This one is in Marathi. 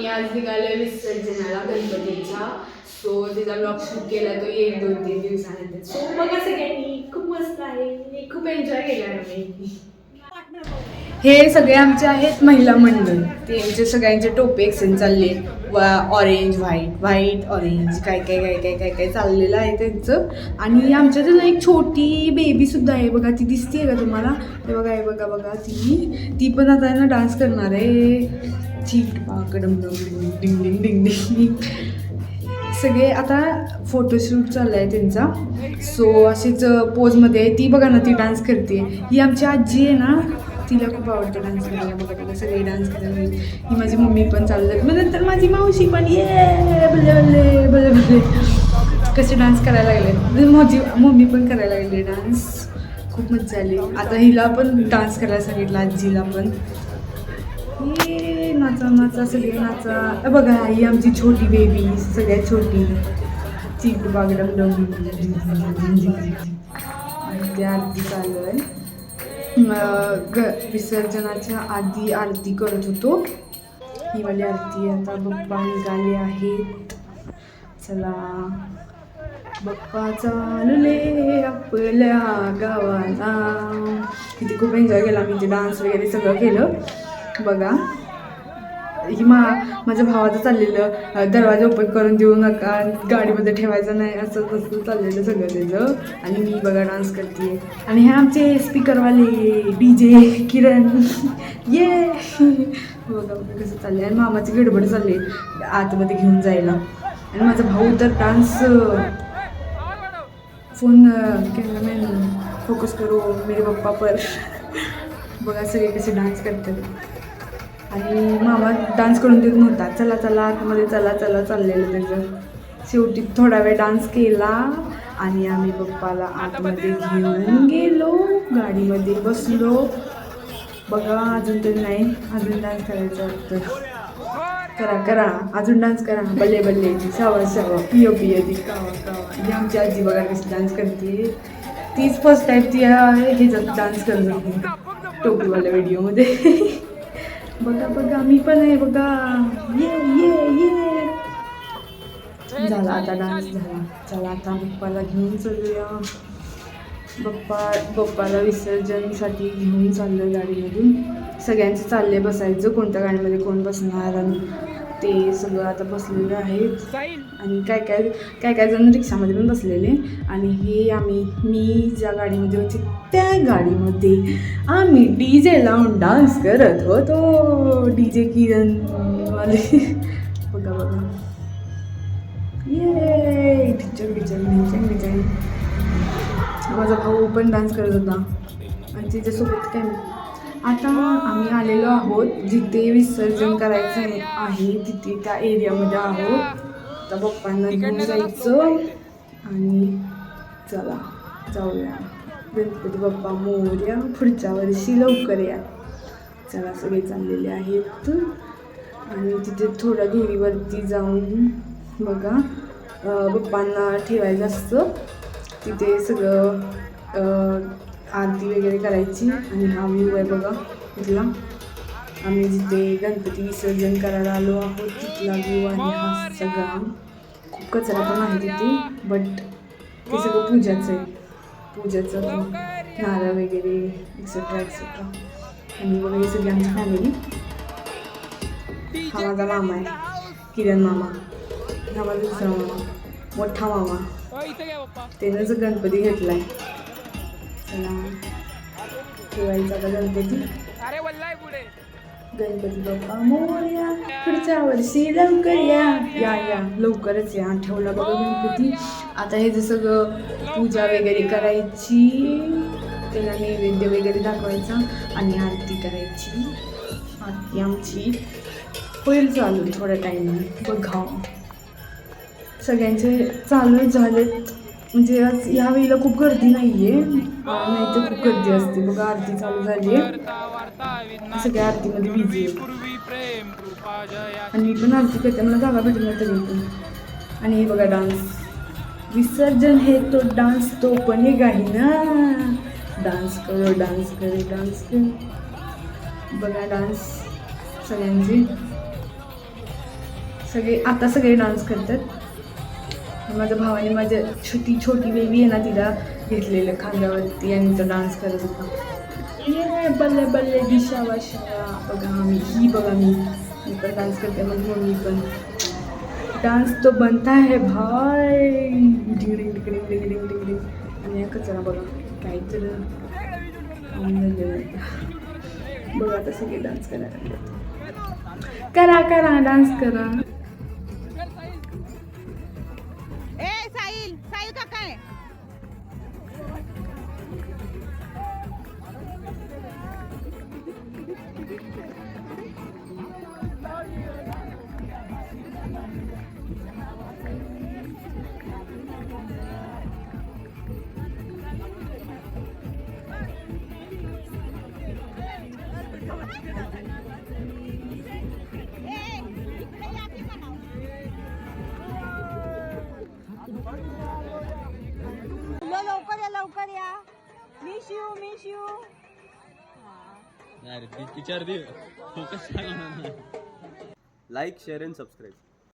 आम्ही आज निघालो विसर्जनाला गणपतीच्या. सो तिचा ब्लॉग शूट केला तो 1-2-3 दिवसानंतर. सो बघा सगळ्यांनी खूप मस्त आहे, खूप एन्जॉय केला आम्ही. हे सगळे आमचे आहेत महिला मंडळ. त्यांचे सगळ्यांचे टोपे एक्सचेंज चालले, ऑरेंज व्हाईट ऑरेंज काय काय काय काय काय काय चाललेलं आहे त्यांचं. आणि आमच्यात ना एक छोटी बेबी सुद्धा आहे बघा, ती दिसते का तुम्हाला? हे बघा, हे बघा बघा, ती पण आता आहे ना डान्स करणार आहे. चीट पाकडम डिंग डिंग डिंग डिंग. सगळे आता फोटोशूट चालला आहे त्यांचा. सो अशीच पोजमध्ये आहे ती. बघा ना ती डान्स करते. ही आमची आजी आहे ना, तिला खूप आवडतं डान्स करायला. बघा बघा सगळे डान्स करायला. ही माझी मम्मी पण चालू मग नंतर माझी मावशी पण ये बल्ले बल्ले बल्ले बल्ले कसे डान्स करायला लागले. माझी मम्मी पण करायला लागली डान्स. खूप मजा आली. आता हिला पण डान्स करायला सांगितलं, आजीला पण. ये नाचा नाचा सगळे नाचा. बघा ही आमची छोटी बेबी, सगळ्यात छोटी. चीक बागडम डम. आणि त्या आरती चालू आहे. विसर्जनाच्या आधी आरती करत होतो. ही वाली आरती. आता बाप्पा निघाले आहेत. चला बाप्पा चालले आपल्या गावाला. किती खूप एन्जॉय केला मी. ते डान्स वगैरे सगळं केलं. बघा ही माझ्या भावाचं चाललेलं, दरवाजा ओपन करून देऊ नका, गाडीमध्ये ठेवायचं नाही, असं तसं चाललेलं सगळं त्याचं. आणि मी बघा डान्स करते. आणि हे आमचे स्पीकरवाले DJ किरण ये बघा बघा कसं चालले. आणि मामाची गडबड चालली आतमध्ये घेऊन जायला. आणि माझा भाऊ तर डान्स फोन कॅमेरामॅन फोकस करो मेरे पप्पा पर. बघा सगळे कसे डान्स करतात. आणि मामा डान्स करून देत नव्हता. चला चला आतमध्ये चला चला चाललेलं त्याचं. शेवटी थोडा वेळ डान्स केला आणि आम्ही पप्पाला आतमध्ये घेऊन गेलो. गाडीमध्ये बसलो. बघा अजून तरी नाही, अजून डान्स करायचं वाटतं. करा करा अजून डान्स करा. बल्ले बल्ले शावा शावा पियो पियो दी कावा कावा. ही आमची आजी बघा कशी डान्स करते. तीच फर्स्ट टाईप ती ह्याच्यात डान्स करत होती टोपीवाल्या व्हिडिओमध्ये. बघा बघा मी पण आहे बघा. ये ये ये झाला आता डान्स झाला. चला आता बाप्पाला घेऊन चालूया. बाप्पाला विसर्जनसाठी घेऊन चाललं गाडीमधून. सगळ्यांचं चालले बसायचं, कोणत्या गाडीमध्ये कोण बसणार. आणि ते सगळं आता बसलेलं आहेत. आणि काय काय जण रिक्षामध्ये पण बसलेले. आणि हे मी ज्या गाडीमध्ये होते त्या गाडीमध्ये आम्ही DJ लावून डान्स करत होतो. DJ किरण वाले. बघा बघा ये ढिचक ढिचक ढिचक ढिचक. माझा भाऊ पण डान्स करत होता. आणि तिच्यासोबत काय आता आम्ही आलेलो आहोत जिथे विसर्जन करायचं आहे, तिथे त्या एरियामध्ये आहोत. आता बाप्पांना घेऊन जायचं. आणि चला जाऊया. गणपती बाप्पा मोरया, पुढच्या वर्षी लवकर या. चला सगळे चाललेले आहेत. आणि तिथे थोड्या दुरीवरती जाऊन बघा बाप्पांना ठेवायचं असतं. तिथे सगळं आरती वगैरे करायची. आणि हा व्ह्यू आहे बघा तिथला. आम्ही जिथे गणपती विसर्जन करायला आलो आहोत तिथला व्ह्यू आहे हा सगळा. खूप कचरा पण आहे तिथे, बट ते सगळं पूजाचं आहे. पूजाचं नारळ वगैरे एक्सेट्रा एक्सेट्रा. आणि बघा ही सगळी आमची फॅमिली. हा माझा मामा आहे किरण मामा. हा माझा दुसरा मामा मोठा मामा. त्यानंच गणपती घेतला आहे. चला ठेवायचा का गणपती. गणपती बाप्पा मोरया, पुढच्या वर्षी लवकर या. या या लवकरच या. ठेवला बघा गणपती. आता हे जसं सगळं पूजा वगैरे करायची, त्याला नैवेद्य वगैरे दाखवायचा आणि आरती करायची. आरती आमची होईल चालू थोड्या टाईमने. बघा सगळ्यांचे चालू झालेत. म्हणजे आज ह्या वेळेला खूप गर्दी नाही आहे, नाही तर खूप गर्दी असते. बघा आरती चालू झाली आहे. सगळ्या आरतीमध्ये बिझी आहे. आणि मी पण आरती करते, मला जागा भेटला तरी पण. आणि हे बघा डान्स. विसर्जन है तो डान्स तो पण हे गाणी ना. डान्स करो डान्स करो डान्स करो. बघा डान्स सगळ्यांचे. आता सगळे डान्स करतात. माझ्या भावाने माझ्या छोटी बेबी आहे ना तिला घेतलेलं खांद्यावरती आणि तो डान्स करत होता. ये बल्ले बल्ले दिशा वाशा बघा ही बघा मी पण डान्स करते. मग मम्मी पण डान्स तो बनता है भाई. डिंग डिंग डिंग डिंग डिंग डिंग डिंग. आणि या कचरा बघा काहीतरी बघा आता सगळे डान्स करायला करा करा डान्स करा. साहिल का काय लवकर या miss you like share and subscribe.